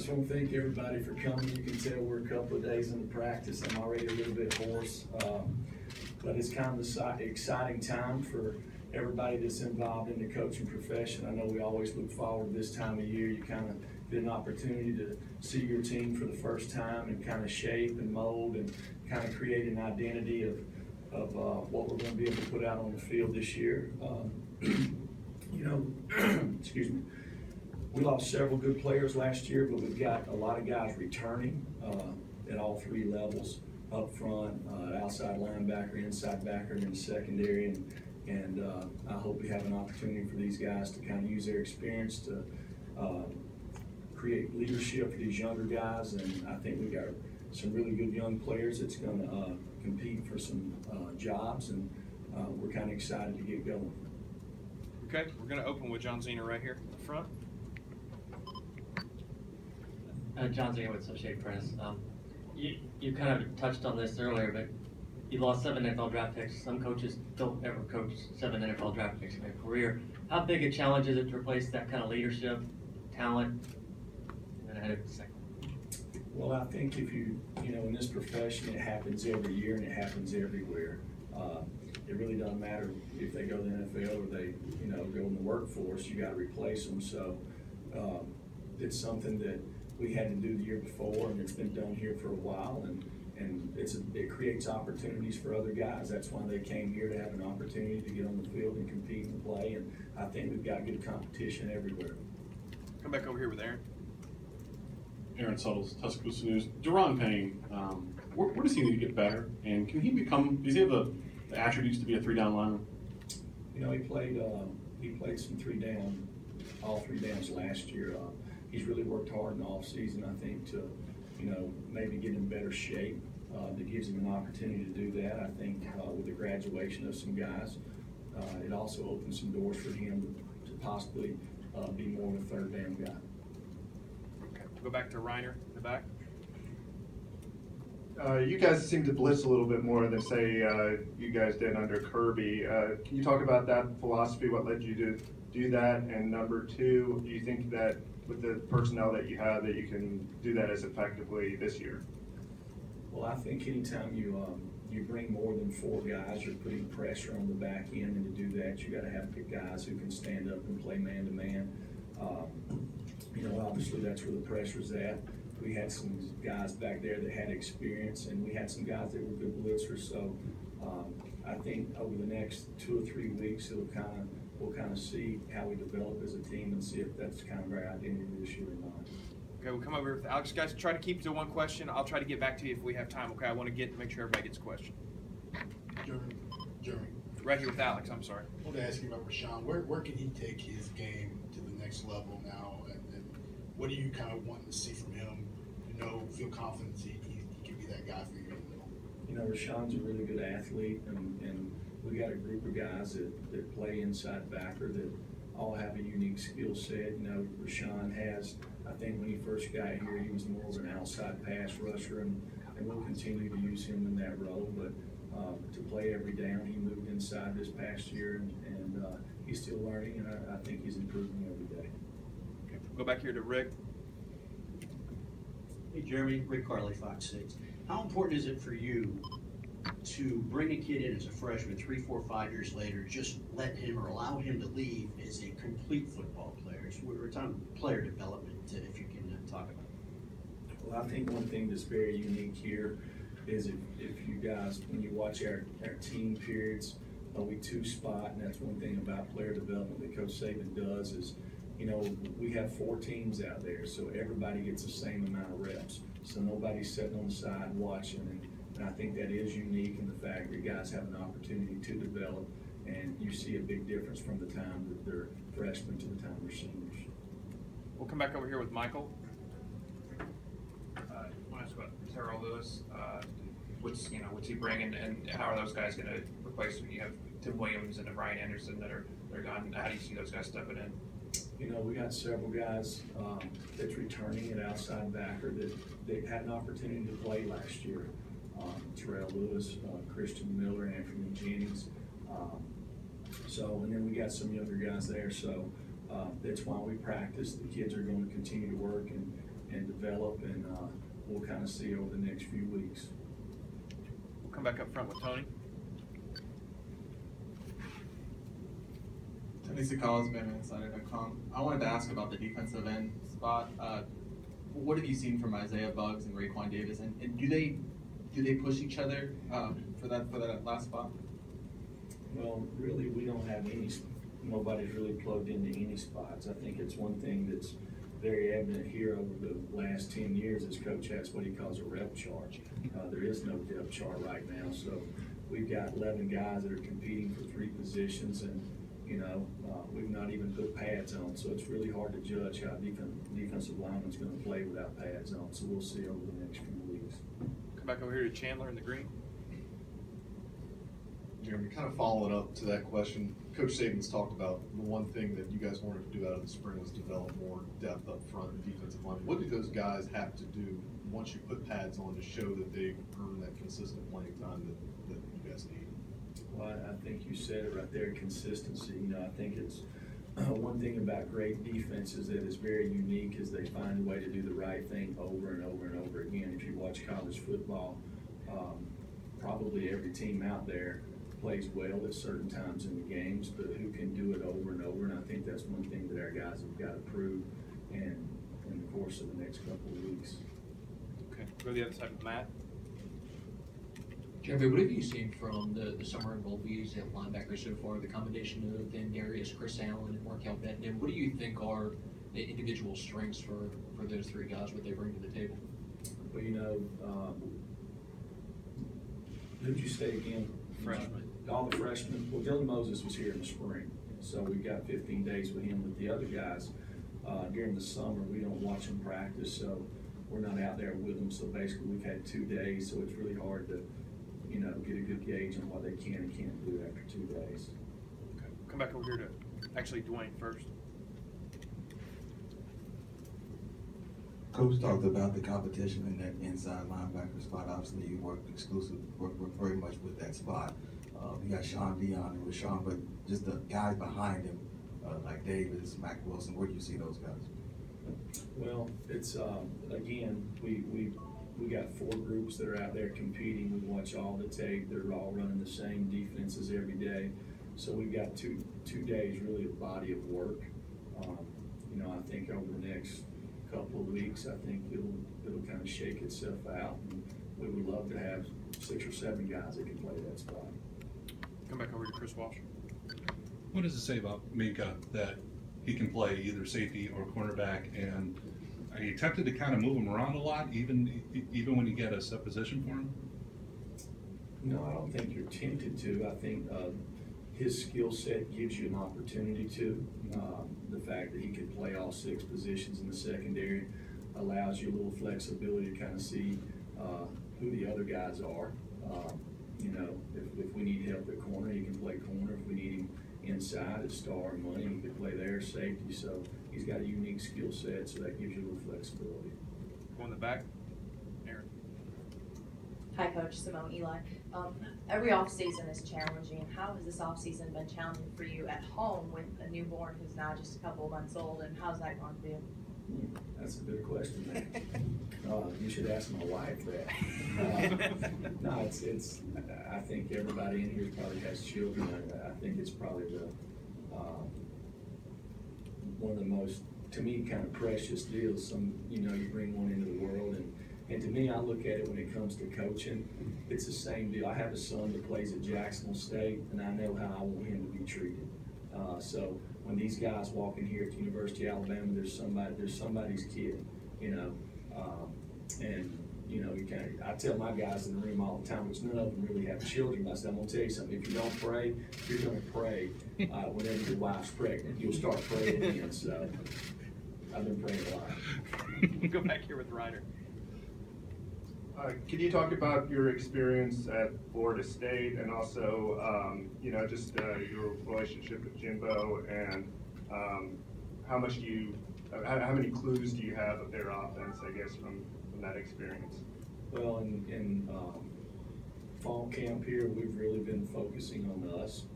just want to thank everybody for coming. You can tell we're a couple of days into practice. I'm already a little bit hoarse, but it's kind of an exciting time for everybody that's involved in the coaching profession. I know we always look forward to this time of year. You kind of get an opportunity to see your team for the first time and kind of shape and mold and kind of create an identity of what we're going to be able to put out on the field this year. Excuse me. We lost several good players last year, but we've got a lot of guys returning at all three levels, up front, outside linebacker, inside backer, and in the secondary. And I hope we have an opportunity for these guys to kind of use their experience to create leadership for these younger guys. And I think we've got some really good young players that's going to compete for some jobs, and we're kind of excited to get going. Okay, we're going to open with John Zena right here in the front. John Zena with Associated Press. You kind of touched on this earlier, but you lost 7 NFL draft picks. Some coaches don't ever coach 7 NFL draft picks in their career. How big a challenge is it to replace that kind of leadership, talent? And then I had a second. Well, I think if you in this profession, it happens every year and it happens everywhere. It really doesn't matter if they go to the NFL or they, go in the workforce. You got to replace them. So it's something that we had to do the year before, and it's been done here for a while, and it creates opportunities for other guys. That's why they came here, to have an opportunity to get on the field and compete and play. And I think we've got good competition everywhere. Come back over here with Aaron. Aaron Suttles, Tuscaloosa News. Deron Payne, where does he need to get better? And does he have the attributes to be a 3-down lineman? He played some 3-down, all 3 downs last year. He's really worked hard in the offseason, I think, to, maybe get in better shape. That gives him an opportunity to do that. I think with the graduation of some guys, it also opens some doors for him to possibly be more of a 3rd-down guy. Okay, we'll go back to Reiner in the back. You guys seem to blitz a little bit more than, say, you guys did under Kirby. Can you talk about that philosophy? What led you to do that? And number 2, do you think that with the personnel that you have that you can do that as effectively this year? Well, I think anytime you bring more than 4 guys, you're putting pressure on the back end, and to do that, you got to have good guys who can stand up and play man-to-man. Obviously that's where the pressure's at. We had some guys back there that had experience, and we had some guys that were good blitzers. So I think over the next 2 or 3 weeks, we'll kind of see how we develop as a team and see if that's kind of our identity this year or not. Okay, we'll come over with Alex. Guys, try to keep to one question. I'll try to get back to you if we have time. Okay, I want to make sure everybody gets a question. Jeremy. Right here with Alex. I'm sorry. I want to ask you about Rashawn. Where can he take his game to the next level now? And what do you kind of want to see from him? Feel confident he can be that guy for you in the middle. Rashawn's a really good athlete, and we got a group of guys that play inside backer that all have a unique skill set. Rashawn has, I think when he first got here, he was more of an outside pass rusher, and we'll continue to use him in that role. But to play every down, he moved inside this past year, and he's still learning, and I think he's improving every day. Okay, go back here to Rick. Hey, Jeremy, Rick Carley, Fox 6. How important is it for you to bring a kid in as a freshman 3, 4, 5 years later, just let him or allow him to leave as a complete football player? So we're talking player development, if you can talk about it. Well, I think one thing that's very unique here is if you guys, when you watch our team periods, we 2-spot, and that's one thing about player development that Coach Saban does is, we have 4 teams out there, so everybody gets the same amount of reps. So nobody's sitting on the side watching, and I think that is unique in the fact that guys have an opportunity to develop, and you see a big difference from the time that they're freshmen to the time they're seniors. We'll come back over here with Michael. I want to ask about Terrell Lewis. What's he bringing, and how are those guys going to replace? You have Tim Williams and Brian Anderson that are gone. How do you see those guys stepping in? We got several guys that's returning at outside backer that had an opportunity to play last year. Terrell Lewis, Christian Miller, Anthony Jennings. And then we got some younger guys there. So that's why we practice. The kids are going to continue to work and develop. develop, and we'll kind of see over the next few weeks. We'll come back up front with Tony. Tony Sakala's been Insider.com. I wanted to ask about the defensive end spot. What have you seen from Isaiah Buggs and Raekwon Davis, and do they push each other for that last spot? Well, really, we don't have nobody's really plugged into any spots. I think it's one thing that's very evident here over the last 10 years is Coach has what he calls a rep chart. There is no depth chart right now, so we've got 11 guys that are competing for 3 positions, and we've not even put pads on, so it's really hard to judge how defensive lineman's going to play without pads on. So we'll see over the next few weeks. Come back over here to Chandler in the green. Jeremy, kind of following up to that question, Coach Saban's talked about the one thing that you guys wanted to do out of the spring was develop more depth up front in defensive line. What do those guys have to do once you put pads on to show that they earn that consistent playing time that you guys need? Well, I think you said it right there, consistency. I think it's one thing about great defenses that is very unique is they find a way to do the right thing over and over and over again. If you watch college football, probably every team out there plays well at certain times in the games, but who can do it over and over? And I think that's one thing that our guys have got to prove in the course of the next couple of weeks. Okay, go to the other side with Matt. Jeremy, what have you seen from the summer involvees at linebacker so far? The combination of Dan Darius, Chris Allen, and Markel Benton. What do you think are the individual strengths for those 3 guys, what they bring to the table? Well, who'd you say again? Freshman. All the freshmen. Well, Dylan Moses was here in the spring, so we got 15 days with him. With the other guys, during the summer, we don't watch them practice, so we're not out there with them. So basically, we've had 2 days, so it's really hard to, get a good gauge on what they can and can't do after 2 days. Okay. Come back over here to actually Dwayne first. Coach talked about the competition in that inside linebacker spot. Obviously, you work very much with that spot. You got Sean Dion and Rashawn, but just the guys behind him, like Davis, Mac Wilson, where do you see those guys? Well, it's again, we got 4 groups that are out there competing. We watch all the tape. They're all running the same defenses every day. So we've got two days really of body of work. I think over the next couple of weeks, I think it'll kind of shake itself out. And we would love to have 6 or 7 guys that can play that spot. Come back over to Chris Walsh. What does it say about Minka that he can play either safety or cornerback? And are you tempted to kind of move him around a lot, even when you get a set position for him? No, I don't think you're tempted to. I think his skill set gives you an opportunity to. The fact that he can play all 6 positions in the secondary allows you a little flexibility to kind of see who the other guys are. If we need help at corner, he can play corner. If we need him inside at star and money, he can play there, safety. So he's got a unique skill set, so that gives you a little flexibility. Go in the back. Aaron. Hi, Coach. Simone Eli. Every offseason is challenging. How has this offseason been challenging for you at home with a newborn who's now just a couple of months old, and how's that going for you? That's a good question, man. You should ask my wife that. No, it's. I think everybody in here probably has children. I think it's probably one of the most, to me, kind of precious deals. You bring one into the world, and to me, I look at it when it comes to coaching, it's the same deal. I have a son that plays at Jacksonville State, and I know how I want him to be treated. So when these guys walk in here at the University of Alabama, there's somebody's kid, I tell my guys in the room all the time, which none of them really have children, but I said, I'm gonna tell you something, if you don't pray, you're gonna pray whenever your wife's pregnant, you'll start praying again, so I've been praying a lot. Go back here with Ryder. Can you talk about your experience at Florida State and also, your relationship with Jimbo and how many clues do you have of their offense, I guess, from that experience? Well, in fall camp here, we've really been focusing on us.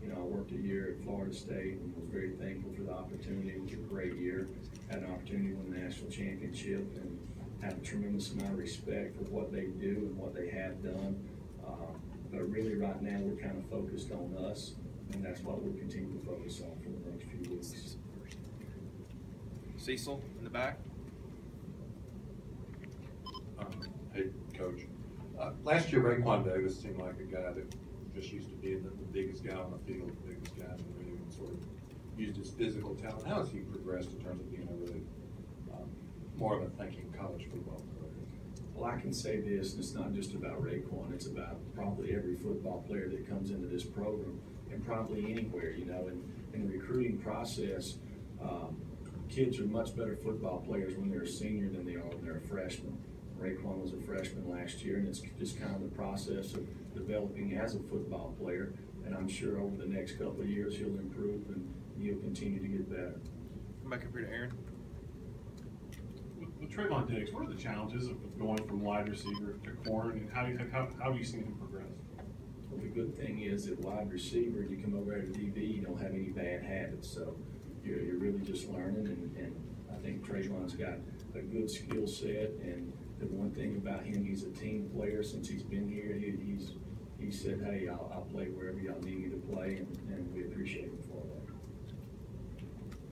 You know, I worked a year at Florida State and was very thankful for the opportunity. It was a great year. Had an opportunity to win the national championship and have a tremendous amount of respect for what they do and what they have done. But really right now we're kind of focused on us, and that's what we'll continue to focus on for the next few weeks. Cecil in the back. Hey, Coach. Last year, Raekwon Davis seemed like a guy that just used to be the biggest guy on the field, the biggest guy in the ring, and sort of used his physical talent. How has he progressed in terms of being a really more of a thinking college football player? Well, I can say this, and it's not just about Raekwon, it's about probably every football player that comes into this program, and probably anywhere, you know, in the recruiting process, kids are much better football players when they're a senior than they are when they're a freshman. Raekwon was a freshman last year, and it's just kind of the process of developing as a football player, and I'm sure over the next couple of years he'll improve and he'll continue to get better. Come back up here to Aaron. With Trayvon Diggs, what are the challenges of going from wide receiver to corner, and how have you seen him progress? Well, the good thing is that wide receiver, you come over to DB, you don't have any bad habits, so you're really just learning, and I think Trayvon's got a good skill set, and the one thing about him, he's a team player. Since he's been here, he said, hey, I'll play wherever y'all need me to play, and we appreciate him for that.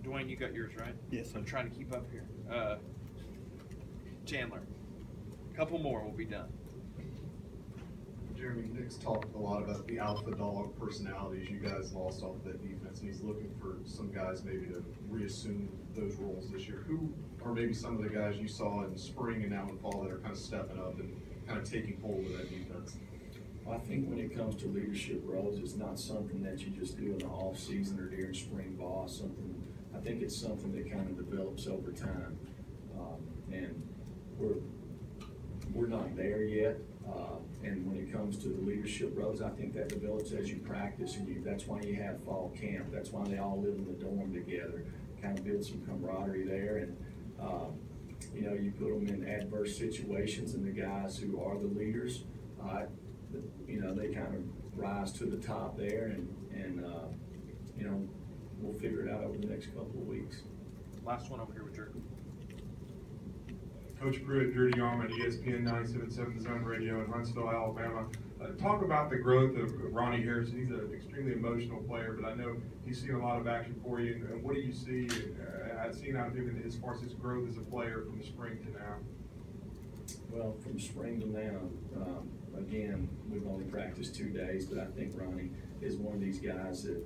Dwayne, you got yours, right? Yes, sir. I'm trying to keep up here. Chandler. A couple more, we'll be done. Jeremy, Nick's talked a lot about the alpha dog personalities you guys lost off that defense, and he's looking for some guys maybe to reassume those roles this year. Who are maybe some of the guys you saw in spring and now in fall that are kind of stepping up and kind of taking hold of that defense? I think when it comes to leadership roles, it's not something that you just do in the off season or during spring ball. I think it's something that kind of develops over time, and we're not there yet. And when it comes to the leadership roles, I think that develops as you practice, and that's why you have fall camp. That's why they all live in the dorm together, kind of build some camaraderie there. And you know, you put them in adverse situations, and the guys who are the leaders, you know, they kind of rise to the top there, and you know, we'll figure it out over the next couple of weeks. Last one over here with Drew. Coach Pruitt, Drew DeArmond, ESPN 97.7 The Zone Radio in Huntsville, Alabama. Talk about the growth of Ronnie Harrison. He's an extremely emotional player, but I know he's seen a lot of action for you. And what do you see? I've seen out of him as far as his growth as a player from spring to now. Well, from spring to now, again, we've only practiced 2 days, but I think Ronnie is one of these guys that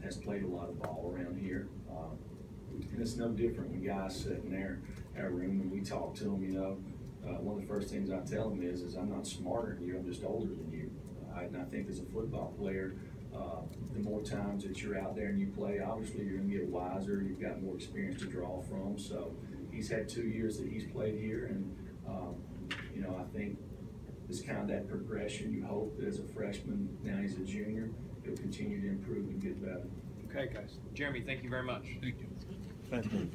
has played a lot of ball around here. And it's no different when guys sit in our room and we talk to them, you know. One of the first things I tell them is I'm not smarter than you, I'm just older than you. And I think as a football player, the more times that you're out there and you play, obviously you're going to get wiser, you've got more experience to draw from. So he's had 2 years that he's played here, and you know, I think it's kind of that progression. You hope that as a freshman, now he's a junior, he'll continue to improve and get better. Okay, guys. Jeremy, thank you very much. Thank you. Thank you.